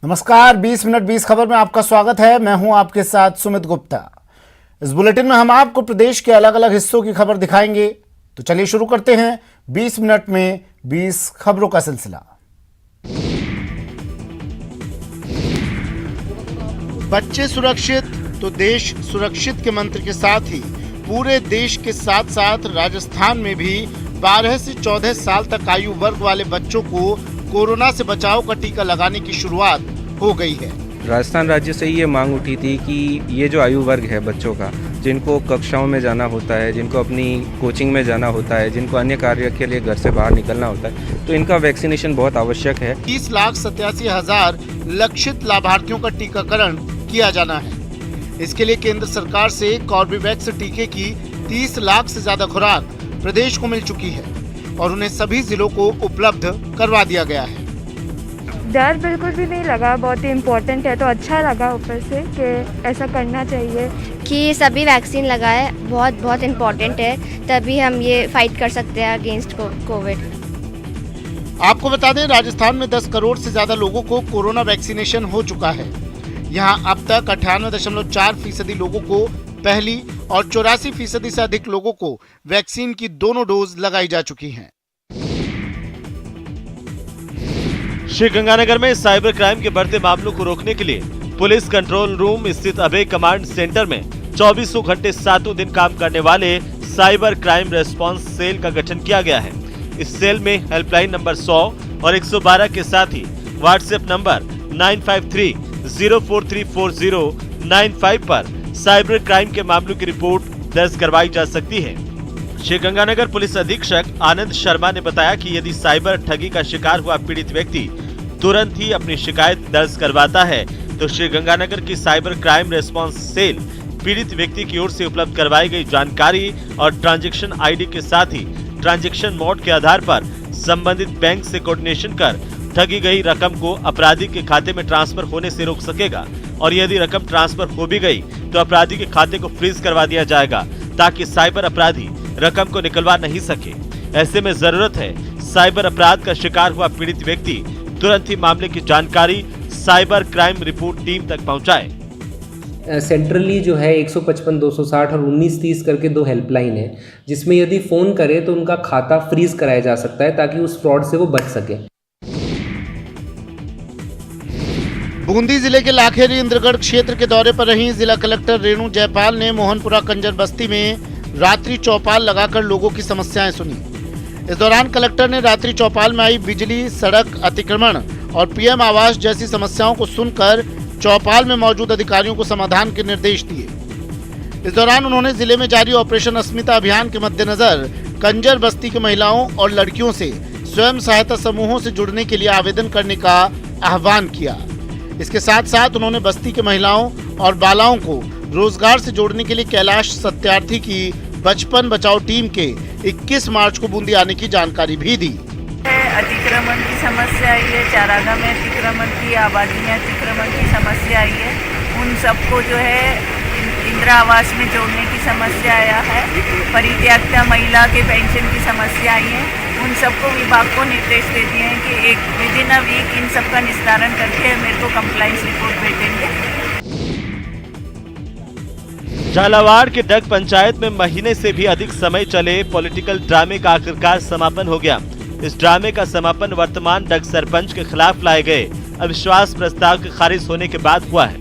नमस्कार, 20 मिनट 20 खबर में आपका स्वागत है। मैं हूं आपके साथ सुमित गुप्ता। इस बुलेटिन में हम आपको प्रदेश के अलग अलग हिस्सों की खबर दिखाएंगे। तो चलिए शुरू करते हैं 20 मिनट में 20 खबरों का सिलसिला। बच्चे सुरक्षित तो देश सुरक्षित के मंत्र के साथ ही पूरे देश के साथ साथ राजस्थान में भी 12 से 14 साल तक आयु वर्ग वाले बच्चों को कोरोना से बचाव का टीका लगाने की शुरुआत हो गई है। राजस्थान राज्य से ये मांग उठी थी कि ये जो आयु वर्ग है बच्चों का, जिनको कक्षाओं में जाना होता है, जिनको अपनी कोचिंग में जाना होता है, जिनको अन्य कार्य के लिए घर से बाहर निकलना होता है, तो इनका वैक्सीनेशन बहुत आवश्यक है। 30,87,000 लक्षित लाभार्थियों का टीकाकरण किया जाना है। इसके लिए केंद्र सरकार से कॉर्बेवैक्स टीके की 30 लाख से ज्यादा खुराक प्रदेश को मिल चुकी है और उन्हें सभी जिलों को उपलब्ध करवा दिया गया है। डर बिल्कुल भी नहीं लगा, बहुत ही इम्पोर्टेंट है तो अच्छा लगा ऊपर से कि ऐसा करना चाहिए कि सभी वैक्सीन लगाए। बहुत इम्पोर्टेंट है, तभी हम ये फाइट कर सकते हैं अगेंस्ट कोविड। आपको बता दें, राजस्थान में 10 करोड़ से ज्यादा लोगों को कोरोना वैक्सीनेशन हो चुका है। यहाँ अब तक 98.4% लोगों को पहली और 84% से अधिक लोगों को वैक्सीन की दोनों डोज लगाई जा चुकी हैं। श्रीगंगानगर में साइबर क्राइम के बढ़ते मामलों को रोकने के लिए पुलिस कंट्रोल रूम स्थित अभय कमांड सेंटर में 24 घंटे 7 दिन काम करने वाले साइबर क्राइम रेस्पॉन्स सेल का गठन किया गया है। इस सेल में हेल्पलाइन नंबर 100 और 112 के साथ ही व्हाट्सएप नंबर 9530434095 पर साइबर क्राइम के मामलों की रिपोर्ट दर्ज करवाई जा सकती है। श्रीगंगानगर पुलिस अधीक्षक आनंद शर्मा ने बताया कि यदि साइबर ठगी का शिकार हुआ पीड़ित व्यक्ति तुरंत ही अपनी शिकायत दर्ज करवाता है तो श्रीगंगानगर की साइबर क्राइम रेस्पॉन्स सेल पीड़ित व्यक्ति की ओर से उपलब्ध करवाई गई जानकारी और ट्रांजैक्शन आईडी के साथ ही ट्रांजैक्शन मोड के आधार पर संबंधित बैंक से कोऑर्डिनेशन कर ठगी गई रकम को अपराधी के खाते में ट्रांसफर होने से रोक सकेगा और यदि रकम ट्रांसफर हो भी गई तो अपराधी के खाते को फ्रीज करवा दिया जाएगा ताकि साइबर अपराधी रकम को निकलवा नहीं सके। ऐसे में जरूरत है साइबर अपराध का शिकार हुआ पीड़ित व्यक्ति तुरंत ही मामले की जानकारी साइबर क्राइम रिपोर्ट टीम तक पहुंचाए। सेंट्रली जो है 155 260 और 1930 करके 2 हेल्पलाइन है, जिसमें यदि फोन करे तो उनका खाता फ्रीज कराया जा सकता है ताकि उस फ्रॉड से वो बच सके। बूंदी जिले के लाखेरी इंद्रगढ़ क्षेत्र के दौरे पर रही जिला कलेक्टर रेणु जयपाल ने मोहनपुरा कंजर बस्ती में रात्रि चौपाल लगाकर लोगों की समस्याएं सुनी। इस दौरान कलेक्टर ने रात्रि चौपाल में आई बिजली, सड़क अतिक्रमण और पीएम आवास जैसी समस्याओं को सुनकर चौपाल में मौजूद अधिकारियों को समाधान के निर्देश दिए। इस दौरान उन्होंने जिले में जारी ऑपरेशन अस्मिता अभियान के मद्देनजर कंजर बस्ती के महिलाओं और लड़कियों से स्वयं सहायता समूहों से जुड़ने के लिए आवेदन करने का आह्वान किया। इसके साथ साथ उन्होंने बस्ती के महिलाओं और बालाओं को रोजगार से जोड़ने के लिए कैलाश सत्यार्थी की बचपन बचाओ टीम के 21 मार्च को बूंदी आने की जानकारी भी दी। अतिक्रमण की समस्या आई है, चारागाह में अतिक्रमण की, आबादी में अतिक्रमण की समस्या आई है। उन सबको जो है इंदिरा आवास में जोड़ने की समस्या आया है। परित्यक्ता महिला के पेंशन की समस्या आई है। उन सबको विभाग को निर्देश दे दिए हैं कि एक विदिन अ वीक इन सबका निस्तारण करके मेरे को कंप्लाइंस रिपोर्ट भेजेंगे। झालावाड़ के डग पंचायत में महीने से भी अधिक समय चले पॉलिटिकल ड्रामे का आखिरकार समापन हो गया। इस ड्रामे का समापन वर्तमान डग सरपंच के खिलाफ लाए गए अविश्वास प्रस्ताव के खारिज होने के बाद हुआ है।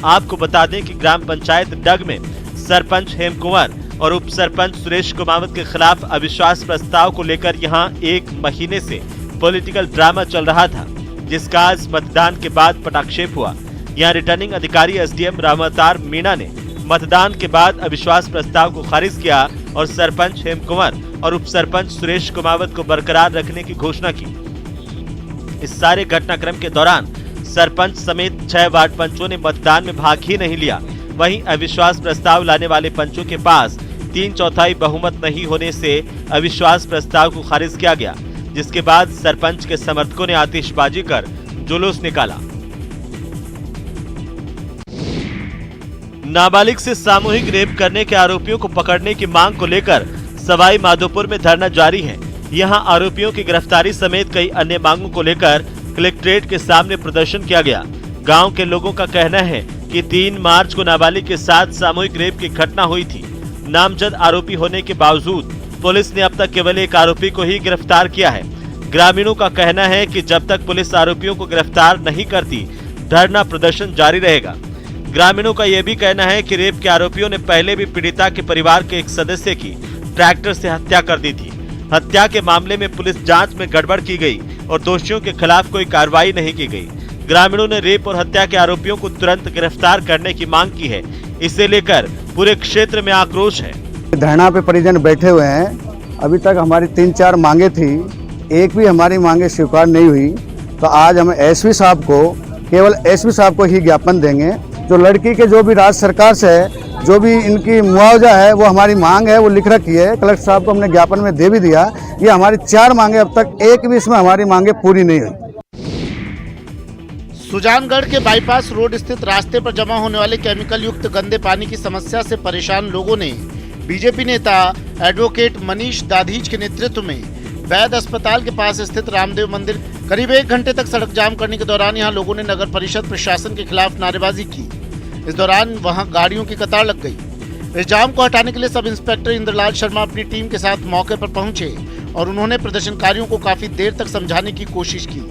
आपको बता दें कि ग्राम पंचायत डग में सरपंच हेम कुंवर और उप सरपंच सुरेश कुमावत के खिलाफ अविश्वास प्रस्ताव को लेकर यहां 1 महीने से पॉलिटिकल ड्रामा चल रहा था, जिसका आज मतदान के बाद पटाक्षेप हुआ। यहां रिटर्निंग अधिकारी एसडीएम रामावतार मीणा ने मतदान के बाद अविश्वास प्रस्ताव को खारिज किया और सरपंच हेम कुंवर और उप सरपंच सुरेश कुमावत को बरकरार रखने की घोषणा की। इस सारे घटनाक्रम के दौरान सरपंच समेत 6 वार्ड पंचों ने मतदान में भाग ही नहीं लिया। वहीं अविश्वास प्रस्ताव लाने वाले पंचों के पास 3/4 बहुमत नहीं होने से अविश्वास प्रस्ताव को खारिज किया गया, जिसके बाद सरपंच के समर्थकों ने आतिशबाजी कर जुलूस निकाला। नाबालिग से सामूहिक रेप करने के आरोपियों को पकड़ने की मांग को लेकर सवाई माधोपुर में धरना जारी है। यहां आरोपियों की गिरफ्तारी समेत कई अन्य मांगों को लेकर कलेक्ट्रेट के सामने प्रदर्शन किया गया। गांव के लोगों का कहना है कि 3 मार्च को नाबालिग के साथ सामूहिक रेप की घटना हुई थी। नामजद आरोपी होने के बावजूद पुलिस ने अब तक केवल एक आरोपी को ही गिरफ्तार किया है। ग्रामीणों का कहना है कि जब तक पुलिस आरोपियों को गिरफ्तार नहीं करती, धरना प्रदर्शन जारी रहेगा। ग्रामीणों का यह भी कहना है कि रेप के आरोपियों ने पहले भी पीड़िता के परिवार के एक सदस्य की ट्रैक्टर से हत्या कर दी थी। हत्या के मामले में पुलिस जांच में गड़बड़ की गई और दोषियों के खिलाफ कोई कार्रवाई नहीं की गई। ग्रामीणों ने रेप और हत्या के आरोपियों को तुरंत गिरफ्तार करने की मांग की है। इसे लेकर पूरे क्षेत्र में आक्रोश है। धरना पे परिजन बैठे हुए हैं। अभी तक हमारी 3-4 मांगे थी, एक भी हमारी मांगे स्वीकार नहीं हुई। तो आज हम एसपी साहब को, केवल एसपी साहब को ही ज्ञापन देंगे। जो लड़की के जो भी राज्य सरकार से है, जो भी इनकी मुआवजा है, वो हमारी मांग है, वो लिख रखी है। कलेक्टर साहब को हमने ज्ञापन में दे भी दिया। ये हमारी 4 मांगे, अब तक एक भी इसमें हमारी मांगे पूरी नहीं हुई। सुजानगढ़ के बाईपास रोड स्थित रास्ते पर जमा होने वाले केमिकल युक्त गंदे पानी की समस्या से परेशान लोगों ने बीजेपी नेता एडवोकेट मनीष दाधीच के नेतृत्व में वैद अस्पताल के पास स्थित रामदेव मंदिर करीब 1 घंटे तक सड़क जाम करने के दौरान यहां लोगों ने नगर परिषद प्रशासन के खिलाफ नारेबाजी की। इस दौरान वहां गाड़ियों की कतार लग गई। इस जाम को हटाने के लिए सब इंस्पेक्टर इंद्रलाल शर्मा अपनी टीम के साथ मौके पर पहुंचे और उन्होंने प्रदर्शनकारियों को काफी देर तक समझाने की कोशिश की,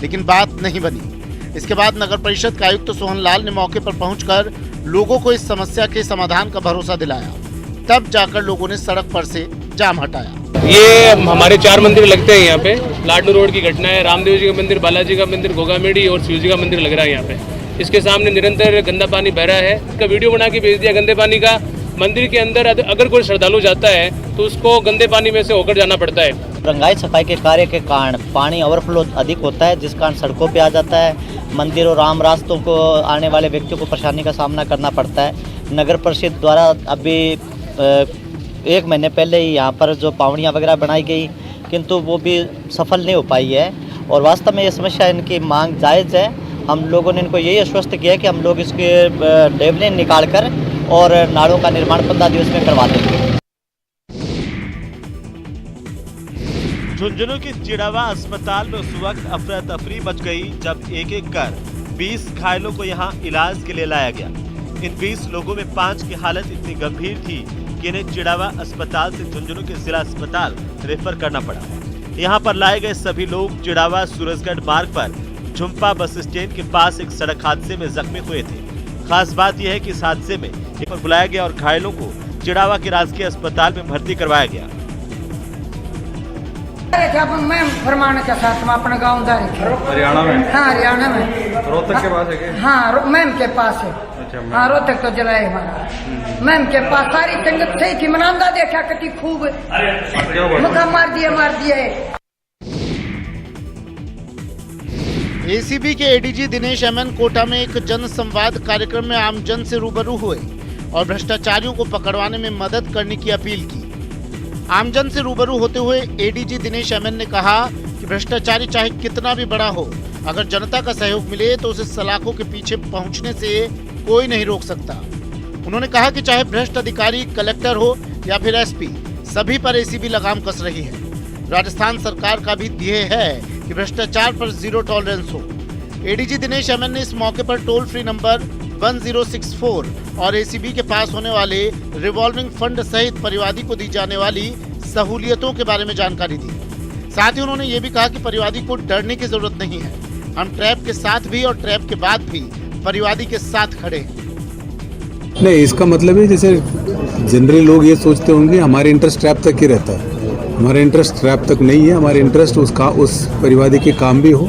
लेकिन बात नहीं बनी। इसके बाद नगर परिषद के आयुक्त सोहन लाल ने मौके पर पहुंचकर लोगों को इस समस्या के समाधान का भरोसा दिलाया। तब जाकर लोगों ने सड़क पर से जाम हटाया। ये हमारे 4 मंदिर लगते हैं यहाँ पे। लाडनू रोड की घटना है। रामदेव जी का मंदिर, बालाजी का मंदिर, गोगामेड़ी और शिव जी का मंदिर लग रहा है यहाँ पे। इसके सामने निरंतर गंदा पानी बह रहा है। इसका वीडियो बना के भेज दिया गंदे पानी का। मंदिर के अंदर अगर कोई श्रद्धालु जाता है तो उसको गंदे पानी में से होकर जाना पड़ता है। रंगाई सफाई के कार्य के कारण पानी ओवरफ्लो अधिक होता है, जिस कारण सड़कों पे आ जाता है। मंदिर और आम रास्तों को आने वाले व्यक्तियों को परेशानी का सामना करना पड़ता है। नगर परिषद द्वारा अभी 1 महीने पहले ही यहाँ पर जो पावड़ियाँ वगैरह बनाई गई, किंतु वो भी सफल नहीं हो पाई है। और वास्तव में ये समस्या, इनकी मांग जायज़ है। हम लोगों ने इनको यही आश्वस्त किया कि हम लोग इसके डेवलिन निकाल कर और नालों का निर्माण 15 दिवस में करवा देंगे। झुंझुनू के चिड़ावा अस्पताल में उस वक्त अफरा तफरी मच गई जब एक कर 20 घायलों को यहां इलाज के लिए लाया गया। इन 20 लोगों में 5 की हालत इतनी गंभीर थी कि इन्हें चिड़ावा अस्पताल से झुंझुनू के जिला अस्पताल रेफर करना पड़ा। यहां पर लाए गए सभी लोग चिड़ावा सूरजगढ़ मार्ग पर झुम्पा बस स्टैंड के पास एक सड़क हादसे में जख्मी हुए थे। खास बात यह है कि इस हादसे में एक पर बुलाया गया और घायलों को चिड़ावा के राजकीय अस्पताल में भर्ती करवाया गया। मैम फरमान के साथ में अपने गाँव हरियाणा में? हाँ, हरियाणा में। रोहतक के पास है क्या? हाँ, मैम के पास है। अच्छा, हाँ, रोहतक तो जिला है हमारा। मैम के पास सारी संगत थी कि मनांदा देखा कति खूब मुखा मार दिया। एसीबी के एडीजी दिनेश एमएन कोटा में एक जन संवाद कार्यक्रम में आमजन से रूबरू हुए और भ्रष्टाचारियों को पकड़वाने में मदद करने की अपील की। आमजन से रूबरू होते हुए एडीजी दिनेश एमएन ने कहा कि भ्रष्टाचारी चाहे कितना भी बड़ा हो, अगर जनता का सहयोग मिले तो उसे सलाखों के पीछे पहुंचने से कोई नहीं रोक सकता। उन्होंने कहा कि चाहे भ्रष्ट अधिकारी कलेक्टर हो या फिर एसपी, सभी पर एसीबी लगाम कस रही है। राजस्थान सरकार का भी ध्येय है कि भ्रष्टाचार पर जीरो टॉलरेंस हो। एडीजी दिनेश एमएन ने इस मौके पर टोल फ्री नंबर 1064 और एसीबी के पास होने वाले रिवॉल्विंग फंड सहित परिवादी को दी जाने वाली सहूलियतों के बारे में जानकारी दी। साथ ही उन्होंने ये भी कहा कि परिवादी को डरने की जरूरत नहीं है। हम ट्रैप के साथ भी और ट्रैप के बाद भी परिवादी के साथ खड़े हैं। नहीं, इसका मतलब है जैसे जनरली लोग ये सोचते होंगे हमारे इंटरेस्ट ट्रैप तक ही रहता है। हमारा इंटरेस्ट ट्रैप तक नहीं है। हमारे इंटरेस्ट उस परिवादी के काम भी हो,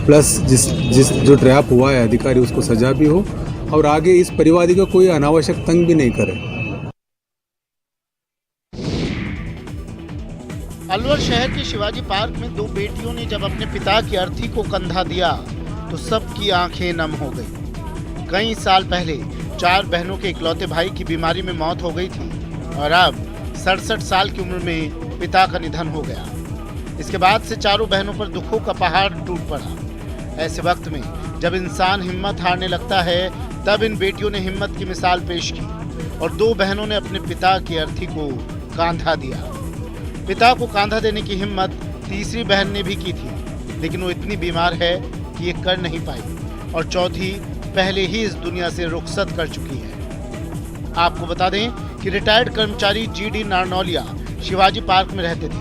प्लस जिस जो ट्रैप हुआ है अधिकारी उसको सजा भी हो और आगे इस परिवादी को कोई अनावश्यक तंग भी नहीं करे। अलवर शहर के शिवाजी पार्क में 2 बेटियों ने जब अपने पिता की अर्थी को कंधा दिया तो सबकी आंखें नम हो गई। कई साल पहले 4 बहनों के इकलौते भाई की बीमारी में मौत हो गई थी और अब 67 साल की उम्र में पिता का निधन हो गया। इसके बाद से चारों बहनों पर दुखों का पहाड़ टूट पड़ा। ऐसे वक्त में जब इंसान हिम्मत हारने लगता है, तब इन बेटियों ने हिम्मत की मिसाल पेश की और 2 बहनों ने अपने पिता की अर्थी को कांधा दिया। पिता को कांधा देने की हिम्मत तीसरी बहन ने भी की थी, लेकिन वो इतनी बीमार है कि ये कर नहीं पाई। और चौथी पहले ही इस दुनिया से रुखसत कर चुकी है। आपको बता दें कि रिटायर्ड कर्मचारी जीडी नारनौलिया शिवाजी पार्क में रहते थे।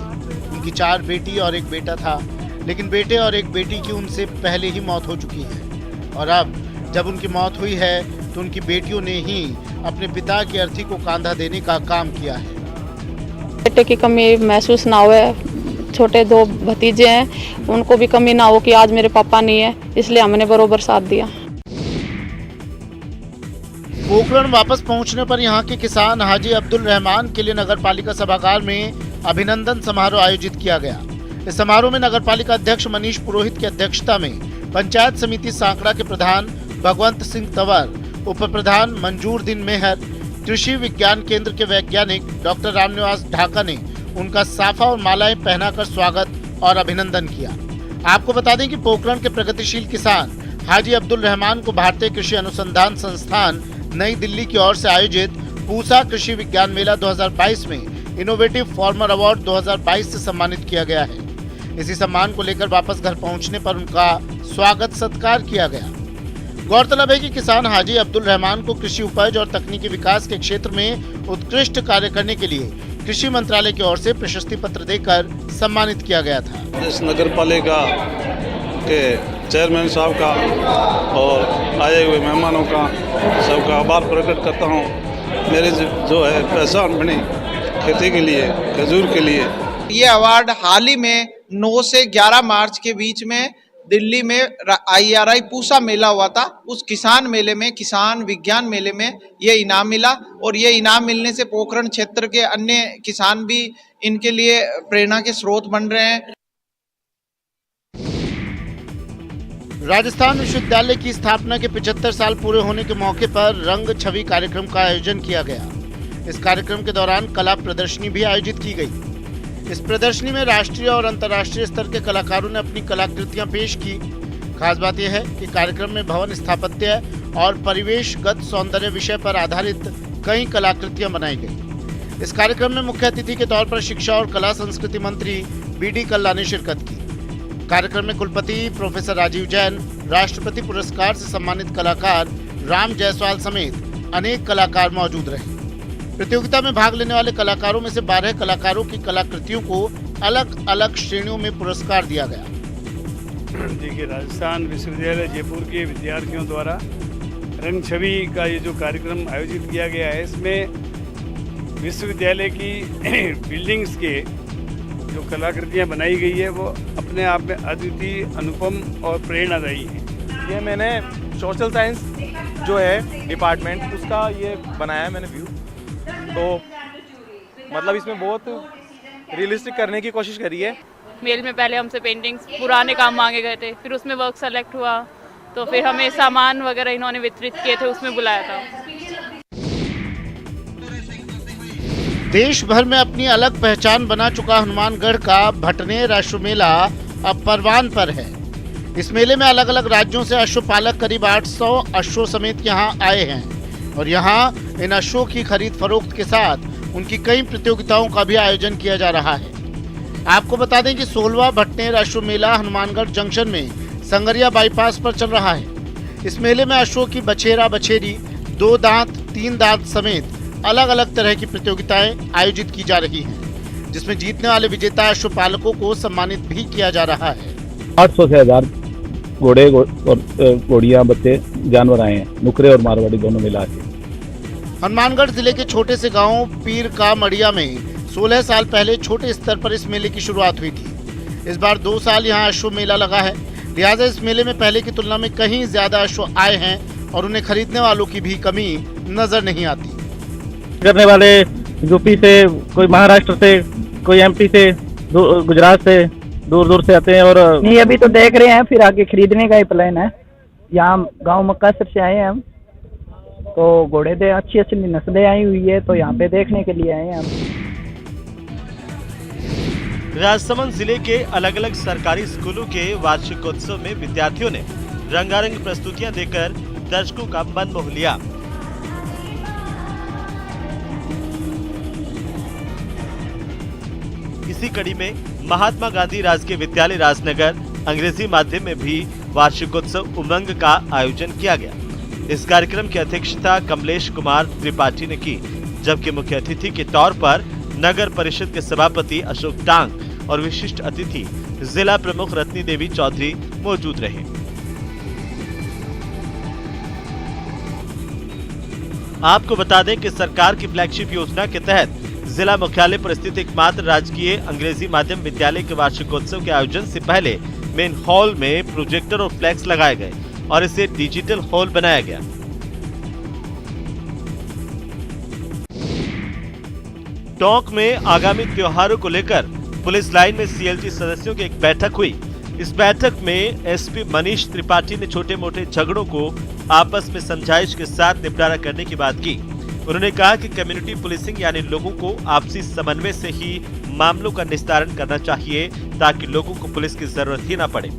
उनकी 4 बेटी और 1 बेटा था, लेकिन बेटे और 1 बेटी की उनसे पहले ही मौत हो चुकी है। और अब जब उनकी मौत हुई है तो उनकी बेटियों ने ही अपने पिता की अर्थी को कांधा देने का काम किया है। बेटे की कमी महसूस ना हो, छोटे 2 भतीजे हैं, उनको भी कमी ना हो कि आज मेरे पापा नहीं है, इसलिए हमने बरोबर साथ दिया। पोखरण वापस पहुंचने पर यहां के किसान हाजी अब्दुल रहमान के लिए नगरपालिका सभागार में अभिनंदन समारोह आयोजित किया गया। इस समारोह में नगरपालिका अध्यक्ष मनीष पुरोहित की अध्यक्षता में पंचायत समिति सांकड़ा के प्रधान भगवंत सिंह तंवर, उप प्रधान मंजूरदीन मेहर, कृषि विज्ञान केंद्र के वैज्ञानिक डॉक्टर रामनिवास ढाका ने उनका साफा और मालाएं पहनाकर स्वागत और अभिनंदन किया। आपको बता दें कि पोखरण के प्रगतिशील किसान हाजी अब्दुल रहमान को भारतीय कृषि अनुसंधान संस्थान नई दिल्ली की ओर से आयोजित पूसा कृषि विज्ञान मेला 2022 में इनोवेटिव फार्मर अवार्ड 2022 से सम्मानित किया गया है। इसी सम्मान को लेकर वापस घर पहुंचने पर उनका स्वागत सत्कार किया गया। गौरतलब है कि किसान हाजी अब्दुल रहमान को कृषि उपज और तकनीकी विकास के क्षेत्र में उत्कृष्ट कार्य करने के लिए कृषि मंत्रालय की ओर से प्रशस्ति पत्र देकर सम्मानित किया गया था। इस नगर पालिका के चेयरमैन साहब का और आए हुए मेहमानों का सबका आभार प्रकट करता हूँ। मेरी जो है पहचान बनी खेती के लिए, खजूर के लिए। ये अवार्ड हाल ही में 9 से 11 मार्च के बीच में दिल्ली में IRI पूसा मेला हुआ था। उस किसान मेले में, किसान विज्ञान मेले में ये इनाम मिला और ये इनाम मिलने से पोखरण क्षेत्र के अन्य किसान भी इनके लिए प्रेरणा के स्रोत बन रहे हैं। राजस्थान विश्वविद्यालय की स्थापना के 75 साल पूरे होने के मौके पर रंग छवि कार्यक्रम का आयोजन किया गया। इस कार्यक्रम के दौरान कला प्रदर्शनी भी आयोजित की गई। इस प्रदर्शनी में राष्ट्रीय और अंतर्राष्ट्रीय स्तर के कलाकारों ने अपनी कलाकृतियां पेश की। खास बात यह है कि कार्यक्रम में भवन स्थापत्य और परिवेशगत सौंदर्य विषय पर आधारित कई कलाकृतियां बनाई गई। इस कार्यक्रम में मुख्य अतिथि के तौर पर शिक्षा और कला संस्कृति मंत्री BD कल्ला ने शिरकत की। कार्यक्रम में कुलपति प्रोफेसर राजीव जैन, राष्ट्रपति पुरस्कार से सम्मानित कलाकार राम जायसवाल समेत अनेक कलाकार मौजूद रहे। प्रतियोगिता में भाग लेने वाले कलाकारों में से 12 कलाकारों की कलाकृतियों को अलग अलग श्रेणियों में पुरस्कार दिया गया। देखिए, राजस्थान विश्वविद्यालय जयपुर के विद्यार्थियों द्वारा रंग छवि का ये जो कार्यक्रम आयोजित किया गया है, इसमें विश्वविद्यालय की बिल्डिंग्स के जो कलाकृतियाँ बनाई गई है वो अपने आप में अद्वितीय, अनुपम और प्रेरणादायी है। ये मैंने सोशल साइंस जो है डिपार्टमेंट, उसका ये बनाया है मैंने व्यू। तो मतलब इसमें बहुत रियलिस्टिक करने की कोशिश करी है। मेल में पहले हमसे पेंटिंग्स पुराने काम मांगे गए थे, फिर उसमें वर्क सेलेक्ट हुआ, तो फिर हमें सामान वगैरह इन्होंने वितरित किए थे, उसमें बुलाया था। देश भर में अपनी अलग पहचान बना चुका हनुमानगढ़ का भटनेर अश्व मेला अब परवान पर है। इस मेले में अलग अलग राज्यों से अश्वपालक करीब 800 अश्वों समेत यहां आए हैं और यहां इन अश्वों की खरीद फरोख्त के साथ उनकी कई प्रतियोगिताओं का भी आयोजन किया जा रहा है। आपको बता दें कि 16वां भटनेर अश्व मेला हनुमानगढ़ जंक्शन में संगरिया बाईपास पर चल रहा है। इस मेले में अश्वों की बछेरा बछेरी, 2 दांत, 3 दांत समेत अलग अलग तरह की प्रतियोगिताएं आयोजित की जा रही हैं, जिसमें जीतने वाले विजेता अश्वपालकों को सम्मानित भी किया जा रहा है। 800 से 1000 घोड़े और घोड़ियां, बच्चे, जानवर आए हैं, नुकरे और मारवाड़ी दोनों मिला के। हनुमानगढ़ जिले के छोटे से गांव पीर का मड़िया में 16 साल पहले छोटे स्तर पर इस मेले की शुरुआत हुई थी। इस बार 2 साल यहाँ अश्व मेला लगा है, लिहाजा इस मेले में पहले की तुलना में कहीं ज्यादा अश्व आए हैं और उन्हें खरीदने वालों की भी कमी नजर नहीं आती। करने वाले यूपी से, कोई महाराष्ट्र से, कोई MP से, गुजरात से, दूर दूर से आते हैं। और नहीं, अभी तो देख रहे हैं, फिर आगे खरीदने का ही प्लान है। यहाँ गांव मक्कासर से आए हैं हम, तो घोड़े दे अच्छी अच्छी नस्लें आई हुई है, तो यहाँ पे देखने के लिए आए हैं हम। राजसमंद जिले के अलग अलग सरकारी स्कूलों के वार्षिकोत्सव में विद्यार्थियों ने रंगारंग प्रस्तुतियां देकर दर्शकों का मन मोह लिया। इसी कड़ी में महात्मा गांधी राजकीय विद्यालय राजनगर अंग्रेजी माध्यम में भी वार्षिकोत्सव उमंग का आयोजन किया गया। इस कार्यक्रम की अध्यक्षता कमलेश कुमार त्रिपाठी ने की, जबकि मुख्य अतिथि के तौर पर नगर परिषद के सभापति अशोक टांग और विशिष्ट अतिथि जिला प्रमुख रत्नी देवी चौधरी मौजूद रहे। आपको बता दें कि सरकार की फ्लैगशिप योजना के तहत जिला मुख्यालय पर स्थित एकमात्र राजकीय अंग्रेजी माध्यम विद्यालय के वार्षिकोत्सव के आयोजन से पहले मेन हॉल में प्रोजेक्टर और फ्लैक्स लगाए गए और इसे डिजिटल हॉल बनाया गया। टोंक में आगामी त्योहारों को लेकर पुलिस लाइन में सीएलजी सदस्यों की एक बैठक हुई। इस बैठक में एसपी मनीष त्रिपाठी ने छोटे मोटे झगड़ों को आपस में समझाइश के साथ निपटारा करने की बात की। उन्होंने कहा कि कम्युनिटी पुलिसिंग यानी लोगों को आपसी समन्वय से ही मामलों का निस्तारण करना चाहिए ताकि लोगों को पुलिस की जरूरत ही न पड़े।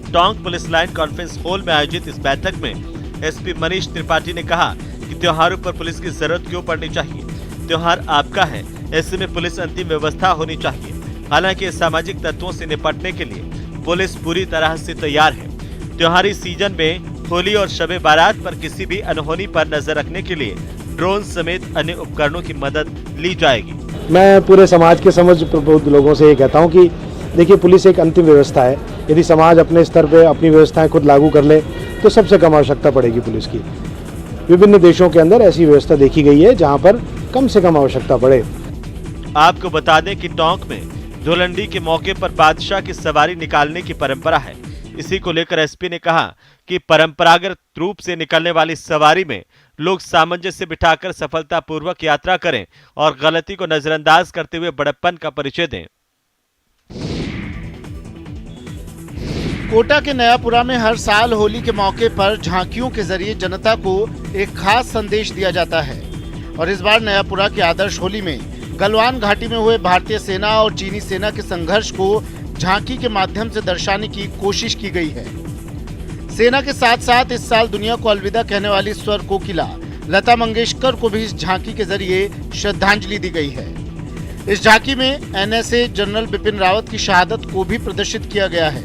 Tonk police line conference hall में आयोजित इस बैठक में एसपी मनीष त्रिपाठी ने कहा कि त्योहारों पर पुलिस की जरूरत क्यों पड़नी चाहिए। त्योहार आपका है, ऐसे में पुलिस अंतिम व्यवस्था होनी चाहिए। हालांकि सामाजिक तत्वों से निपटने के लिए पुलिस पूरी तरह से तैयार है। त्योहारी सीजन में होली और शबे बारात पर किसी भी अनहोनी पर नजर रखने के लिए ड्रोन समेत अन्य उपकरणों की मदद ली जाएगी। मैं पूरे समाज के समझ प्रबुद्ध लोगों से ये कहता हूँ कि देखिए, पुलिस एक अंतिम व्यवस्था है। यदि समाज अपने स्तर पे अपनी व्यवस्थाएं खुद लागू कर ले तो सबसे कम आवश्यकता पड़ेगी पुलिस की। विभिन्न देशों के अंदर ऐसी व्यवस्था देखी गई है जहां पर कम से कम आवश्यकता पड़े। आपको बता दें कि टोंक में धुलंडी के मौके पर बादशाह की सवारी निकालने की परंपरा है। इसी को लेकर एसपी ने कहा कि परंपरागत रूप से निकलने वाली सवारी में लोग सामंजस्य बिठाकर सफलतापूर्वक यात्रा करें और गलती को नजरअंदाज करते हुए बड़प्पन का परिचय दें। कोटा के नयापुरा में हर साल होली के मौके पर झांकियों के जरिए जनता को एक खास संदेश दिया जाता है और इस बार नयापुरा की आदर्श होली में गलवान घाटी में हुए भारतीय सेना और चीनी सेना के संघर्ष को झांकी के माध्यम से दर्शाने की कोशिश की गई है। सेना के साथ साथ इस साल दुनिया को अलविदा कहने वाली स्वर कोकिला लता मंगेशकर को भी इस झांकी के जरिए श्रद्धांजलि दी गई है। इस झांकी में एनएसए जनरल बिपिन रावत की शहादत को भी प्रदर्शित किया गया है।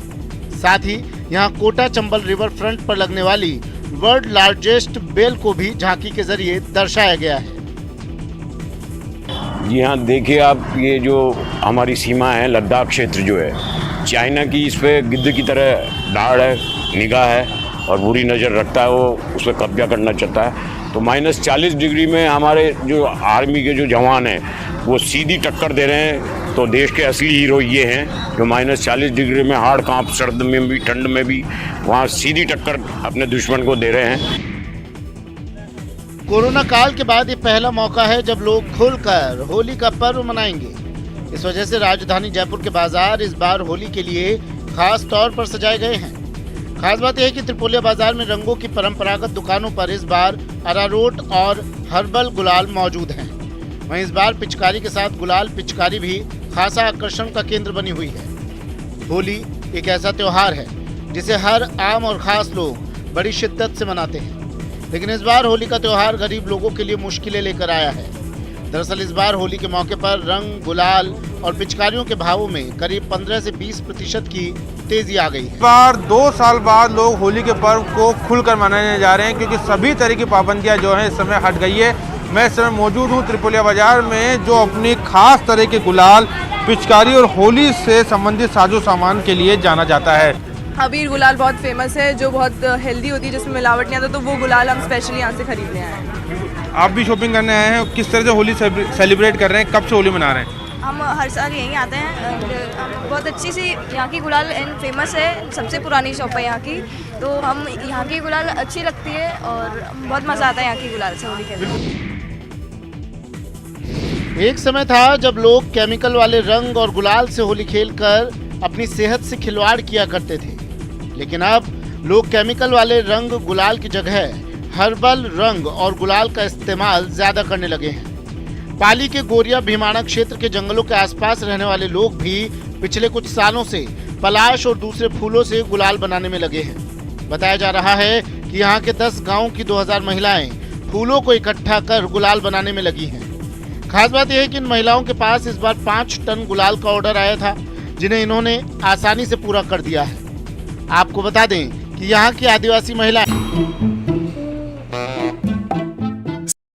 साथ ही यहां कोटा चंबल रिवर फ्रंट पर लगने वाली वर्ल्ड लार्जेस्ट बेल को भी झांकी के जरिए दर्शाया गया है। जी हाँ, देखिए आप, ये जो हमारी सीमा है लद्दाख क्षेत्र जो है, चाइना की इस पे गिद्ध की तरह दाढ़ है, निगाह है और बुरी नज़र रखता है। वो उस पर कब्जा करना चाहता है। तो -40 डिग्री में हमारे जो आर्मी के जो जवान हैं वो सीधी टक्कर दे रहे हैं। तो देश के असली हीरो ये हैं जो -40 डिग्री में हाड़ कांप, सर्द में भी ठंड में भी वहाँ सीधी टक्कर अपने दुश्मन को दे रहे हैं। कोरोना काल के बाद ये पहला मौका है जब लोग खुलकर होली का पर्व मनाएंगे। इस वजह से राजधानी जयपुर के बाजार इस बार होली के लिए खास तौर पर सजाए गए हैं। खास बात यह है कि त्रिपोलिया बाजार में रंगों की परंपरागत दुकानों पर इस बार अरारोट और हर्बल गुलाल मौजूद हैं। वहीं इस बार पिचकारी के साथ गुलाल पिचकारी भी खासा आकर्षण का केंद्र बनी हुई है। होली एक ऐसा त्योहार है जिसे हर आम और खास लोग बड़ी शिद्दत से मनाते हैं, लेकिन इस बार होली का त्योहार गरीब लोगों के लिए मुश्किलें लेकर आया है। दरअसल इस बार होली के मौके पर रंग, गुलाल और पिचकारियों के भावों में करीब 15 से 20% की तेजी आ गई है। इस बार 2 साल बाद लोग होली के पर्व को खुलकर मनाने जा रहे हैं, क्योंकि सभी तरह की पाबंदियां जो हैं इस समय हट गई है। मैं इस समय मौजूद हूँ त्रिपोलिया बाजार में, जो अपनी खास तरह के गुलाल, पिचकारी और होली से संबंधित साजो सामान के लिए जाना जाता है। अबीर गुलाल बहुत फेमस है, जो बहुत हेल्दी होती है, जिसमें मिलावट नहीं आता, तो वो गुलाल हम स्पेशली यहाँ से खरीदने आए हैं। आप भी शॉपिंग करने आए हैं? किस तरह से होली सेलिब्रेट कर रहे हैं? कब से होली मना रहे हैं? हम हर साल यहीं आते हैं। बहुत अच्छी सी यहाँ की गुलाल फेमस है, सबसे पुरानी शॉप है यहाँ की, तो हम यहाँ की गुलाल अच्छी लगती है और बहुत मज़ा आता है यहाँ की गुलाल से होली खेलने। एक समय था जब लोग केमिकल वाले रंग और गुलाल से होली खेलकर अपनी सेहत से खिलवाड़ किया करते थे, लेकिन अब लोग केमिकल वाले रंग गुलाल की जगह हर्बल रंग और गुलाल का इस्तेमाल ज्यादा करने लगे हैं। पाली के गोरिया भीमाणा क्षेत्र के जंगलों के आसपास रहने वाले लोग भी पिछले कुछ सालों से पलाश और दूसरे फूलों से गुलाल बनाने में लगे हैं। बताया जा रहा है कि यहाँ के 10 गाँव की 2000 महिलाएं फूलों को इकट्ठा कर गुलाल बनाने में लगी हैं। खास बात यह है कि इन महिलाओं के पास इस बार 5 टन गुलाल का ऑर्डर आया था, जिन्हें इन्होंने आसानी से पूरा कर दिया है। आपको बता दें कि यहाँ की आदिवासी महिलाएं